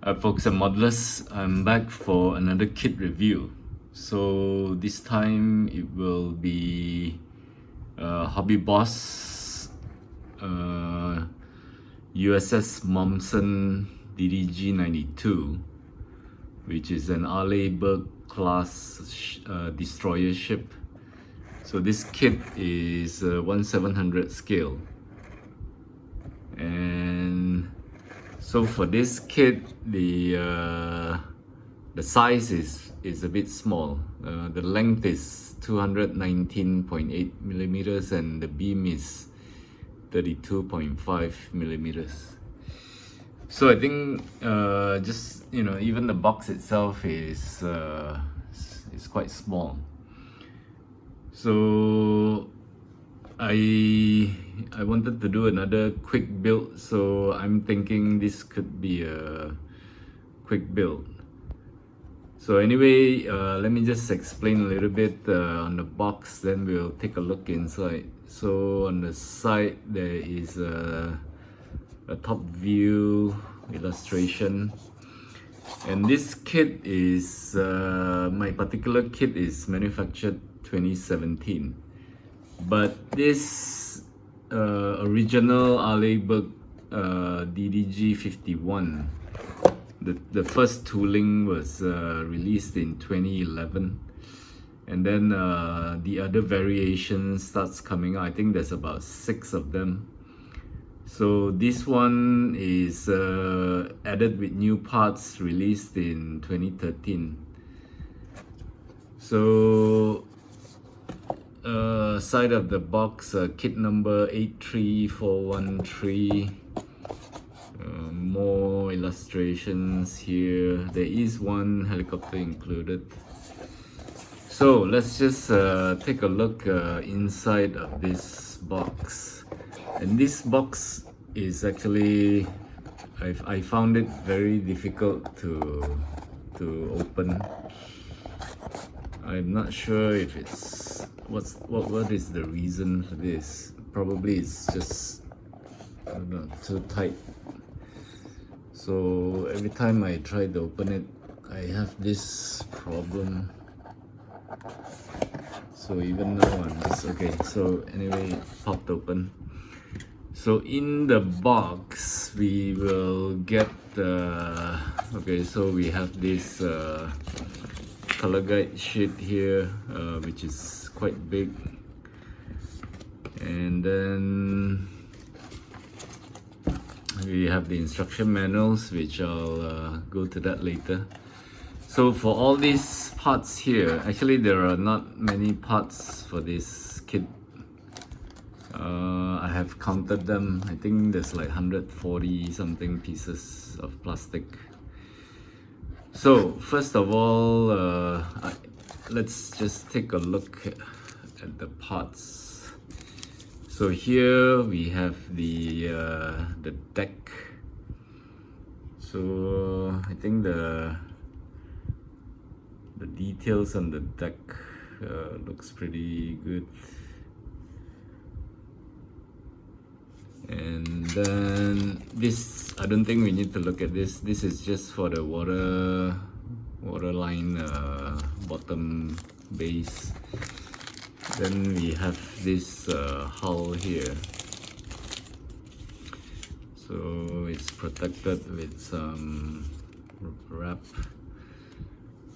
Folks and modelers, I'm back for another kit review. So this time it will be Hobbyboss USS Momsen DDG-92, which is an Arleigh class destroyer ship. So this kit is 1/700 scale, and so for this kit, the size is a bit small. The length is 219.8 millimeters, and the beam is 32.5 millimeters. So I think just even the box itself is quite small. So I wanted to do another quick build, so I'm thinking this could be a quick build. So anyway, let me just explain a little bit on the box, then we'll take a look inside. So on the side there is a top view illustration, and this kit is my particular kit is manufactured 2017. But this original Arleigh DDG-51, the first tooling was released in 2011, and then the other variations starts coming out. I think there's about 6 of them. So this one is added with new parts, released in 2013. So side of the box, kit number 83413. More illustrations here. There is one helicopter included. So let's just take a look inside of this box. And this box is actually, I found it very difficult to open. I'm not sure if it's what is the reason for this. Probably it's just, I don't know, too tight. So every time I try to open it, I have this problem. So even now I'm just okay. So anyway, it popped open. So in the box we will get okay, so we have this color guide sheet here, which is quite big, and then we have the instruction manuals, which I'll go to that later. So for all these parts here, actually there are not many parts for this kit. I have counted them. I think there's like 140 something pieces of plastic. So first of all, let's just take a look at the parts. So here we have the deck. So I think the details on the deck looks pretty good. And then this, I don't think we need to look at this. This is just for the water line bottom base. Then we have this hull here. So it's protected with some wrap.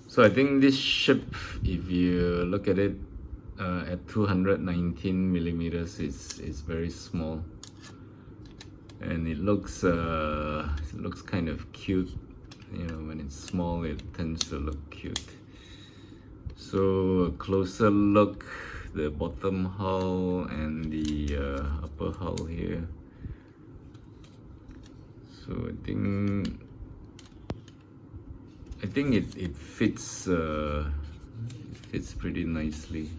So I think this ship, if you look at it at 219 millimeters, it's very small. And it looks kind of cute. When it's small, it tends to look cute. So a closer look, the bottom hull and the upper hull here. So I think it fits pretty nicely.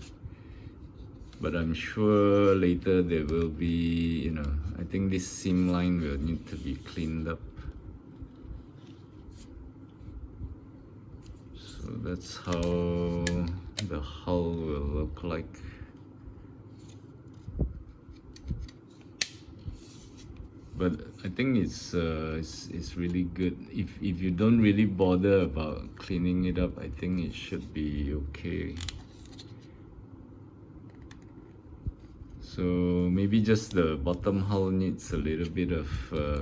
But I'm sure later there will be, I think this seam line will need to be cleaned up. So that's how the hull will look like. but I think it's really good. If you don't really bother about cleaning it up, I think it should be okay. So maybe just the bottom hull needs a little bit of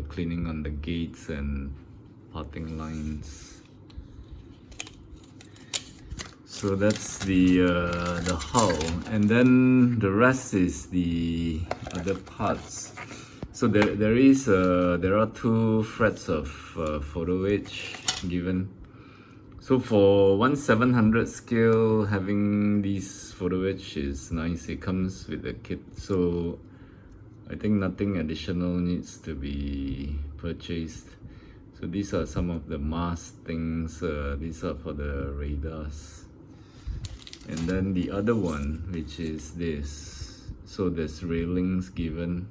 cleaning on the gates and parting lines. So that's the hull, and then the rest is the other parts. So there are 2 frets of photo edge given. So for 1/700 scale, having these photo edge is nice. It comes with the kit, so I think nothing additional needs to be purchased. So these are some of the mast things. These are for the radars. And then the other one, which is this. So there's railings given.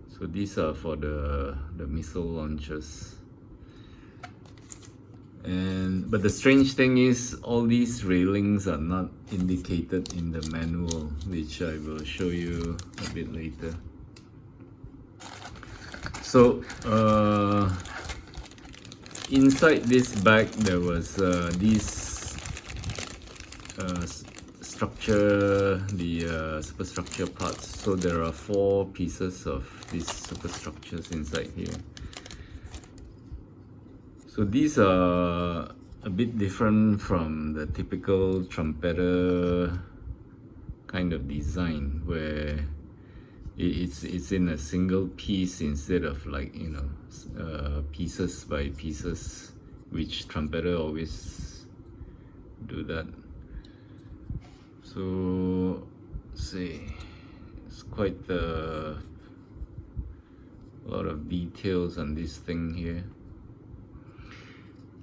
So these are for the missile launchers. But the strange thing is, all these railings are not indicated in the manual, which I will show you a bit later. So inside this bag there was these structure, the superstructure parts. So there are 4 pieces of these superstructures inside here. So these are a bit different from the typical trumpeter kind of design, where it's in a single piece instead of, like, you know, pieces by pieces, which trumpeter always do that. So see, it's quite a lot of details on this thing here.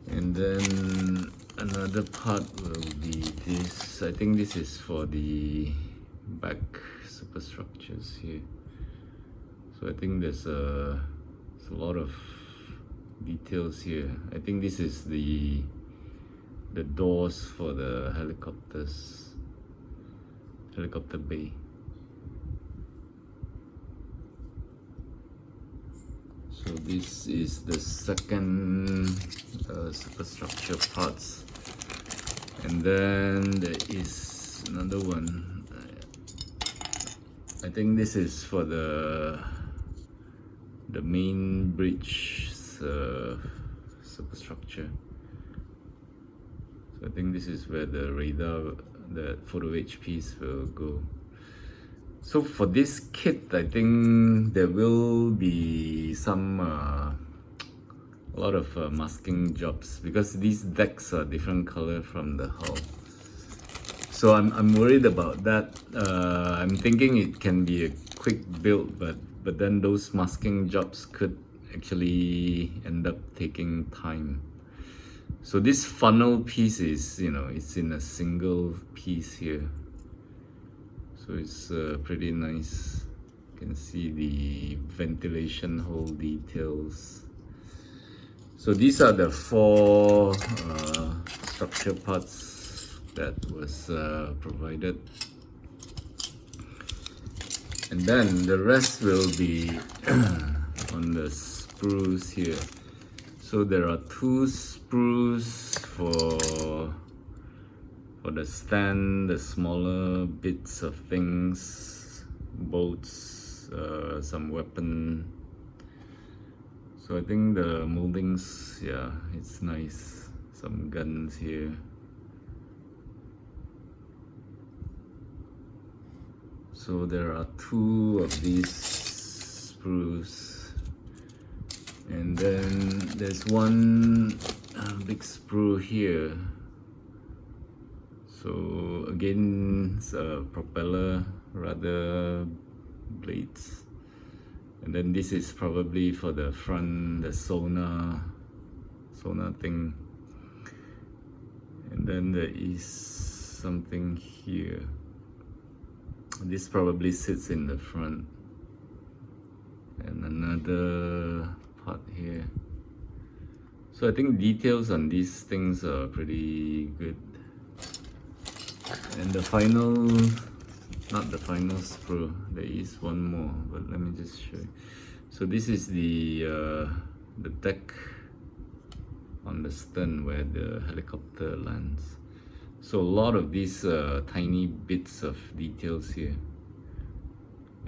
And then another part will be this. I think this is for the back superstructures here. So I think there's a lot of details here. I think this is the doors for the helicopter bay. So this is the second superstructure parts, and then there is another one. I think this is for the main bridge superstructure. So I think this is where the radar, the photo edge piece will go. So for this kit, I think there will be some a lot of masking jobs, because these decks are different color from the hull. So I'm worried about that. I'm thinking it can be a quick build, but then those masking jobs could actually end up taking time. So this funnel piece is, you know, it's in a single piece here. So it's pretty nice. You can see the ventilation hole details. So these are the 4 structure parts that was provided. And then the rest will be on the sprues here. So there are 2 sprues for the stand, the smaller bits of things, bolts, some weapon. So I think the moldings, yeah, it's nice. Some guns here. So there are 2 of these sprues, and then there's one big sprue here. So again, it's a propeller rudder blades, and then this is probably for the front, the sonar thing. And then there is something here. This probably sits in the front, and another part here. So I think details on these things are pretty good. And the final, not the final sprue, there is one more, but let me just show you. So this is the deck on the stern where the helicopter lands. So a lot of these tiny bits of details here,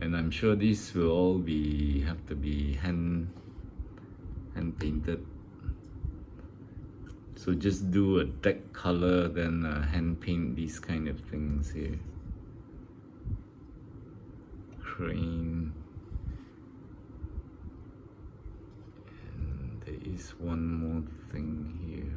and I'm sure these will all have to be hand painted. So just do a deck color, then hand paint these kind of things here. Crane. And there is one more thing here.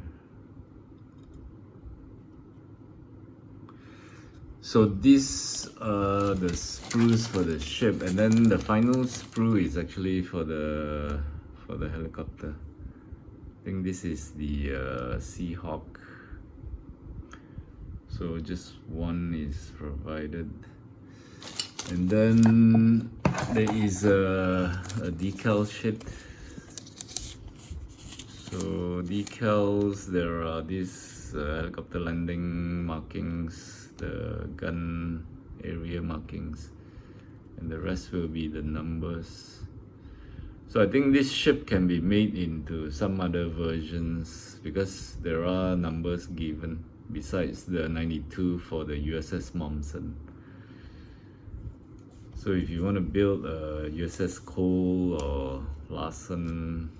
So these are the sprues for the ship, and then the final sprue is actually for the helicopter. I think this is the Seahawk. So just one is provided, and then there is a decal sheet. So decals, there are these helicopter landing markings, the gun area markings, and the rest will be the numbers. So I think this ship can be made into some other versions because there are numbers given besides the 92 for the USS Momsen. So if you want to build a USS Cole or Larson,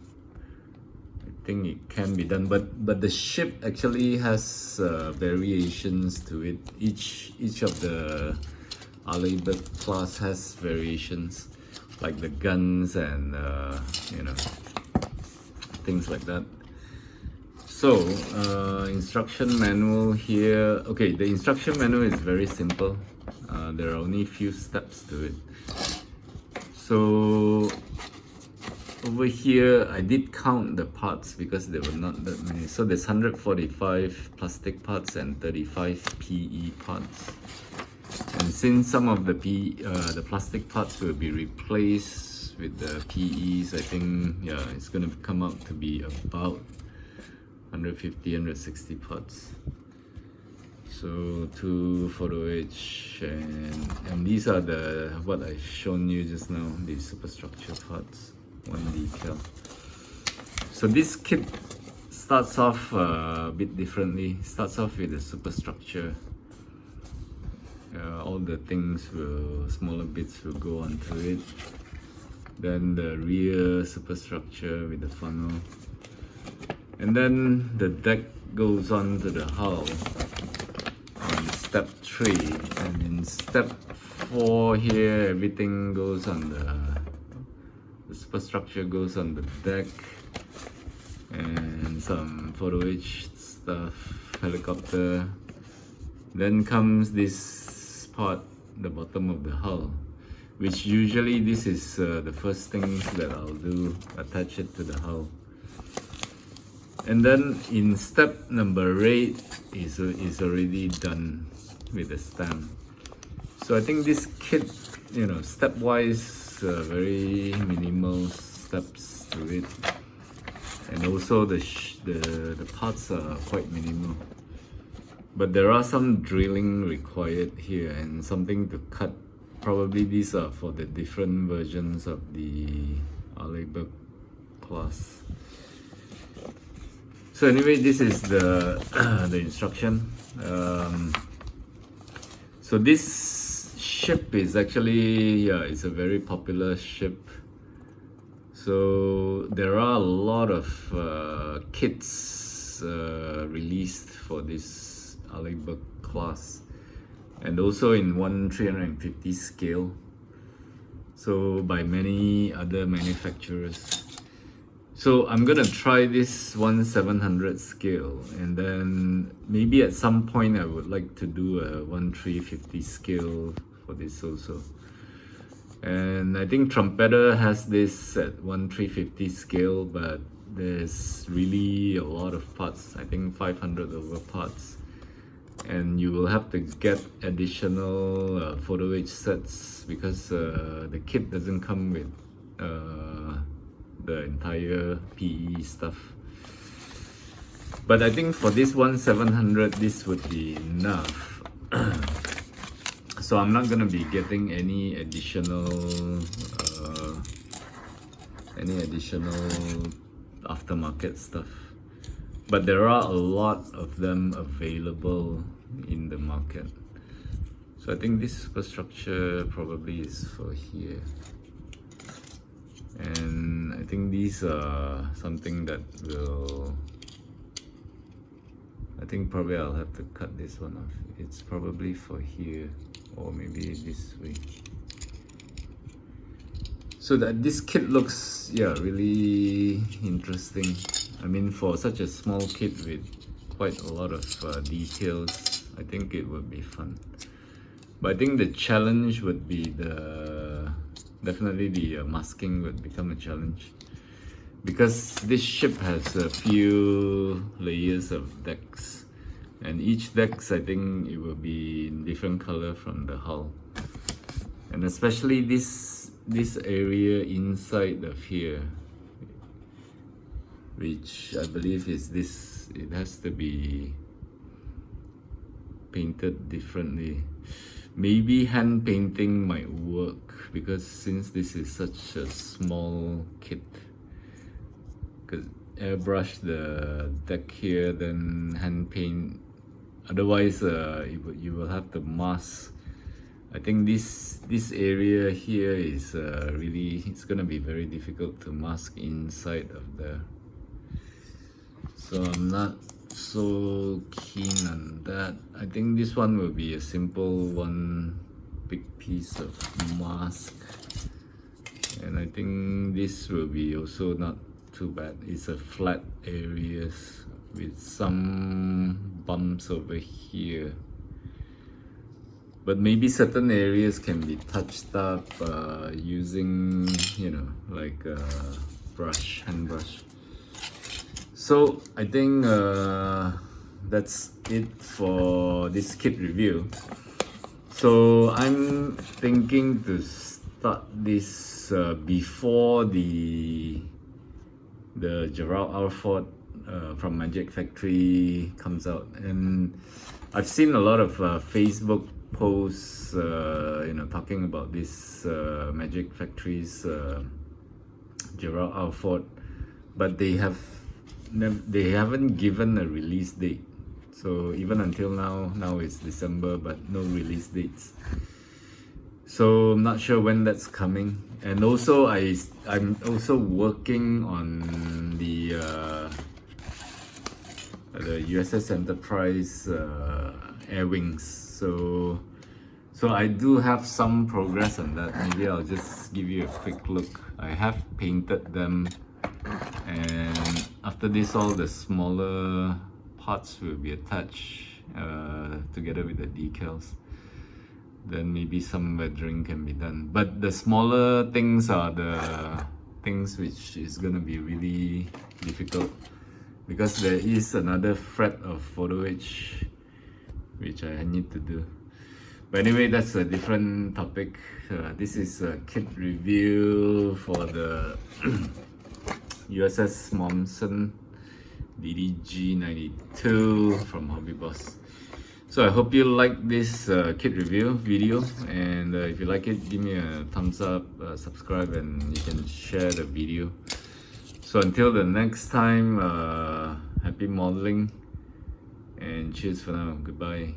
I think it can be done, but the ship actually has variations to it. Each of the Hobbyboss class has variations, like the guns and you know, things like that. So instruction manual here. Okay, the instruction manual is very simple. There are only few steps to it. So over here I did count the parts because there were not that many. So there's 145 plastic parts and 35 PE parts. And since some of the plastic parts will be replaced with the PEs, I think, yeah, it's going to come out to be about 150, 160 parts. So 2 photo edge, and these are what I've shown you just now, the superstructure parts, 1 decal. So this kit starts off a bit differently. Starts off with the superstructure. All the smaller bits will go onto it. Then the rear superstructure with the funnel. And then the deck goes on to the hull on step 3. And in step 4 here, everything goes on the superstructure goes on the deck. And some photo etch stuff, helicopter. Then comes this part, the bottom of the hull, which usually this is the first things that I'll do, attach it to the hull. And then in step number 8 is already done with the stamp. So I think this kit, you know, stepwise, very minimal steps to it, and also the parts are quite minimal. But there are some drilling required here and something to cut. Probably these are for the different versions of the Hobbyboss class. So anyway, this is the instruction. So this ship is actually, yeah, it's a very popular ship. So there are a lot of kits released for this Hobbyboss class, and also in 1/350 scale, so by many other manufacturers. So I'm gonna try this 1/700 scale, and then maybe at some point I would like to do a 1/350 scale for this also. And I think Trumpeter has this at 1/350 scale, but there's really a lot of parts. I think 500 over parts. And you will have to get additional photo etch sets because the kit doesn't come with the entire PE stuff. But I think for this 1/700, this would be enough. So I'm not gonna be getting any additional any additional aftermarket stuff. But there are a lot of them available in the market. So I think this superstructure probably is for here. And I think these are something that will, I think probably I'll have to cut this one off. It's probably for here, or maybe this way. So that this kit looks, yeah, really interesting. I mean, for such a small kit with quite a lot of details, I think it would be fun. But I think the challenge would be definitely the masking would become a challenge, because this ship has a few layers of decks, and each decks, I think it will be in different color from the hull, and especially this area inside of here, which I believe is this, it has to be painted differently. Maybe hand painting might work, because since this is such a small kit, because airbrush the deck here, then hand paint. Otherwise, you will have to mask. I think this area here is really, it's gonna be very difficult to mask inside of there. So I'm not so keen on that. I think this one will be a simple one big piece of mask, and I think this will be also not too bad. It's a flat areas with some bumps over here, but maybe certain areas can be touched up using, you know, like a brush, hand brush. So I think that's it for this kit review. So I'm thinking to start this before the Gerald Alford from Magic Factory comes out, and I've seen a lot of Facebook posts, you know, talking about this Magic Factory's Gerald Alford, but they haven't given a release date. So even until now it's December, but no release dates. So I'm not sure when that's coming. And also I'm also working on the USS Enterprise air wings. So I do have some progress on that. Maybe I'll just give you a quick look. I have painted them, and after this all the smaller parts will be attached together with the decals. Then maybe some weathering can be done, but the smaller things are the things which is gonna be really difficult, because there is another fret of photo etch which I need to do. But anyway, that's a different topic. This is a kit review for the USS Momsen DDG-92 from Hobbyboss. So I hope you like this kit review video, and if you like it, give me a thumbs up, subscribe, and you can share the video. So until the next time, happy modeling, and cheers for now. Goodbye.